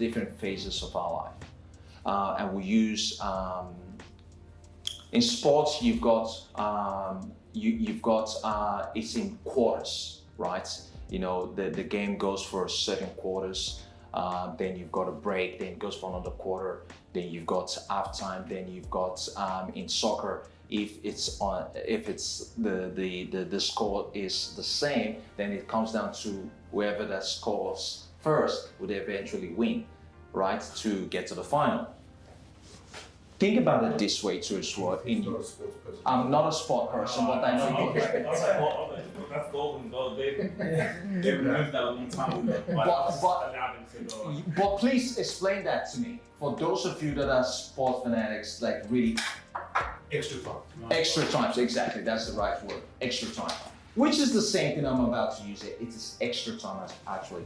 different phases of our life. And we use, in sports, you've got, it's in quarters, right? You know, the game goes for certain quarters, then you've got a break, then it goes for another quarter, then you've got halftime, then you've got, in soccer, if the score is the same, then it comes down to whoever that scores first would eventually win, right, to get to the final. Think about it this way too, as well. I'm not a sport person, but I know you. I was like, well, that's golden goal. They removed that a long time ago. But please explain that to me. For those of you that are sport fanatics, like really. Extra time. Extra times, exactly. That's the right word. Extra time. Which is the same thing I'm about to use it. It is extra time actually.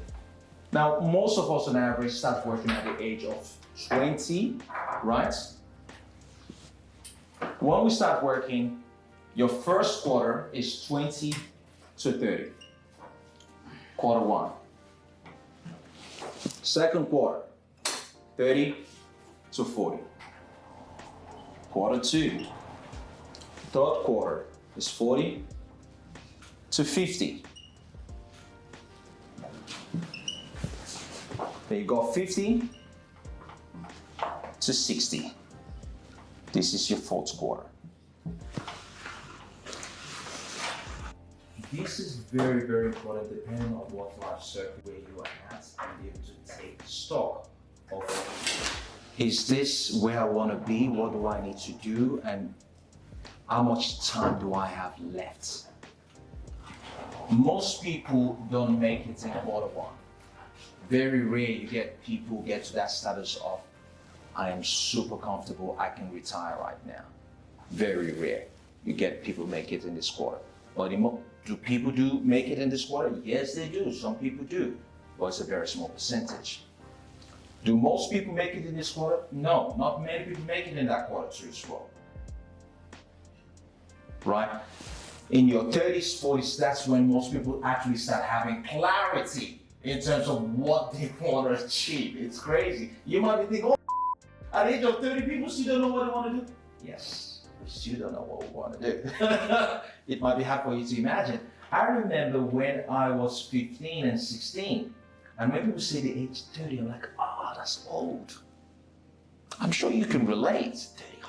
Now, most of us on average start working at the age of 20, right? When we start working, your first quarter is 20 to 30. Quarter one. Second quarter, 30 to 40. Quarter two. Third quarter is 40 to 50. Then you got 50 to 60. This is your fourth quarter. This is very, very important depending on what life circle where you are at and be able to take stock of it. Is this where I want to be? What do I need to do? And how much time do I have left? Most people don't make it in quarter one. Very rare you get people get to that status of, I am super comfortable, I can retire right now. Very rare you get people make it in this quarter. But do people make it in this quarter? Yes, they do. Some people do, but it's a very small percentage. Do most people make it in this quarter? No, not many people make it in that quarter too as well. Right? In your 30s, 40s, that's when most people actually start having clarity in terms of what they want to achieve. It's crazy. You might be thinking, oh, at the age of 30, people still don't know what they want to do. Yes, we still don't know what we want to do. It might be hard for you to imagine. I remember when I was 15 and 16, and when people say the age 30, I'm like, oh, that's old. I'm sure you can relate.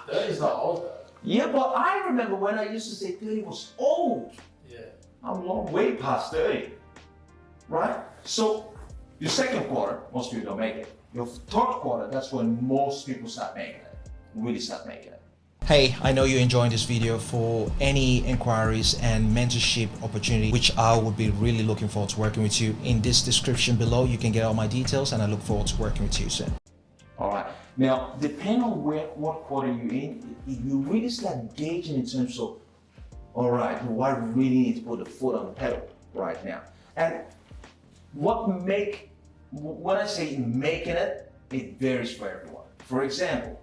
30 is not old. Yeah, but I remember when I used to say 30 was old. Yeah. I'm long way past 30, right? So your second quarter, most people don't make it. Your third quarter, that's when most people start making it, really start making it. Hey, I know you're enjoying this video. For any inquiries and mentorship opportunity, which I would be really looking forward to working with you, in this description below, you can get all my details, and I look forward to working with you soon. All right. Now, depending on what quarter you're in, you really start gauging in terms of, all right, do I really need to put the foot on the pedal right now? And when I say making it, it varies for everyone. For example,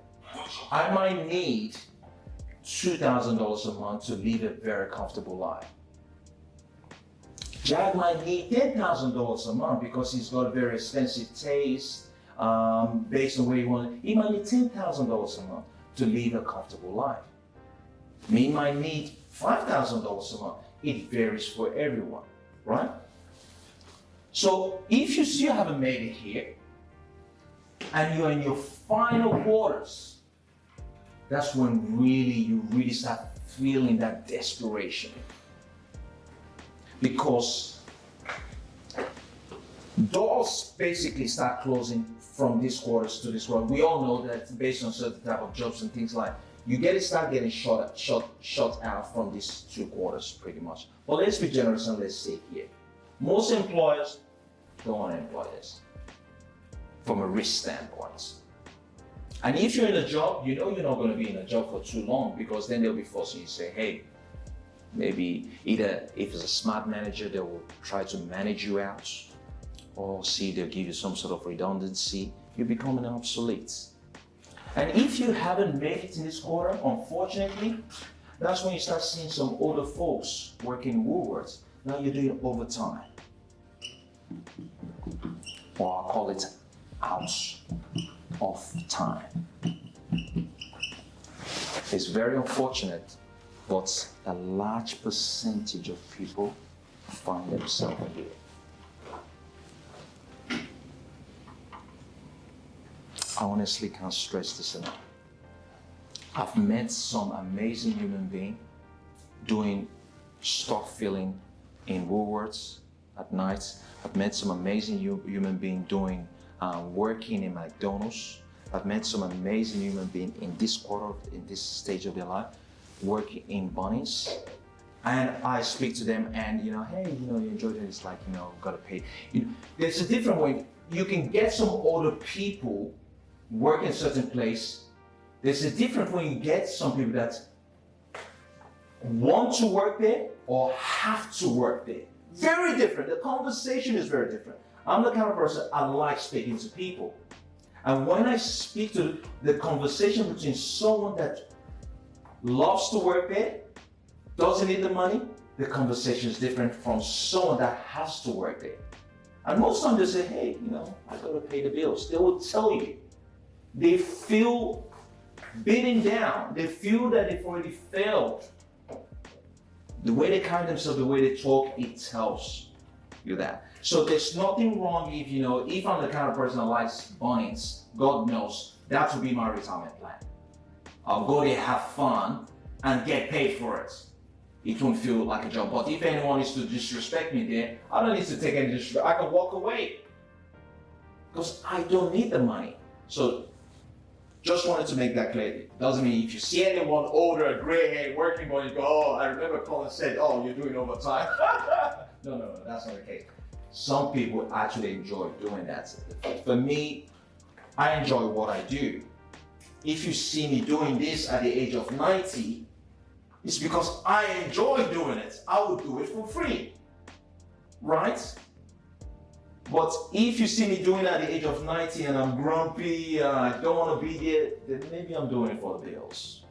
I might need $2,000 a month to live a very comfortable life. Jack might need $10,000 a month because he's got a very expensive taste. Based on where you want it, he might need $10,000 a month to live a comfortable life. Me might need $5,000 a month. It varies for everyone, right? So if you still haven't made it here, and you're in your final quarters, that's when you really start feeling that desperation. Because doors basically start closing from this quarters to this quarter. We all know that based on certain type of jobs and things like, you start getting shot out from these 2 quarters pretty much. But let's be generous and let's say here. Most employers don't want to employ this from a risk standpoint. And if you're in a job, you know you're not going to be in a job for too long, because then they'll be forcing you to say, hey, maybe either if it's a smart manager, they will try to manage you out, or see they'll give you some sort of redundancy. You're becoming obsolete. And if you haven't made it in this quarter, unfortunately, that's when you start seeing some older folks working in Woolworths. Now you're doing overtime. Or I'll call it out of time. It's very unfortunate, but a large percentage of people find themselves here. I honestly can't stress this enough. I've met some amazing human being doing stock filling in Woolworths at night. I've met some amazing human being doing working in McDonald's. I've met some amazing human being in this quarter, in this stage of their life, working in Bunnings. And I speak to them and, hey, you enjoyed it. It's like, gotta pay. There's a different way. You can get some older people work in a certain place. There's a difference when you get some people that want to work there or have to work there. Very different. The conversation is very different. I'm the kind of person I like speaking to people. And when I speak to the conversation between someone that loves to work there, doesn't need the money, the conversation is different from someone that has to work there. And most of them just say, hey, I gotta pay the bills. They will tell you. They feel beaten down. They feel that they've already failed. The way they carry themselves, the way they talk, it tells you that. So there's nothing wrong if I'm the kind of person that likes Bunnings, God knows, that would be my retirement plan. I'll go there, have fun, and get paid for it. It won't feel like a job. But if anyone is to disrespect me there, I don't need to take any disrespect. I can walk away. Because I don't need the money. So just wanted to make that clear. Doesn't mean if you see anyone older, gray hair, working, boy, you go, oh, I remember Colin said, oh, you're doing overtime. No, that's not the case. Some people actually enjoy doing that. For me, I enjoy what I do. If you see me doing this at the age of 90, it's because I enjoy doing it. I would do it for free, right? But if you see me doing it at the age of 90 and I'm grumpy, I don't want to be there, then maybe I'm doing it for the bills.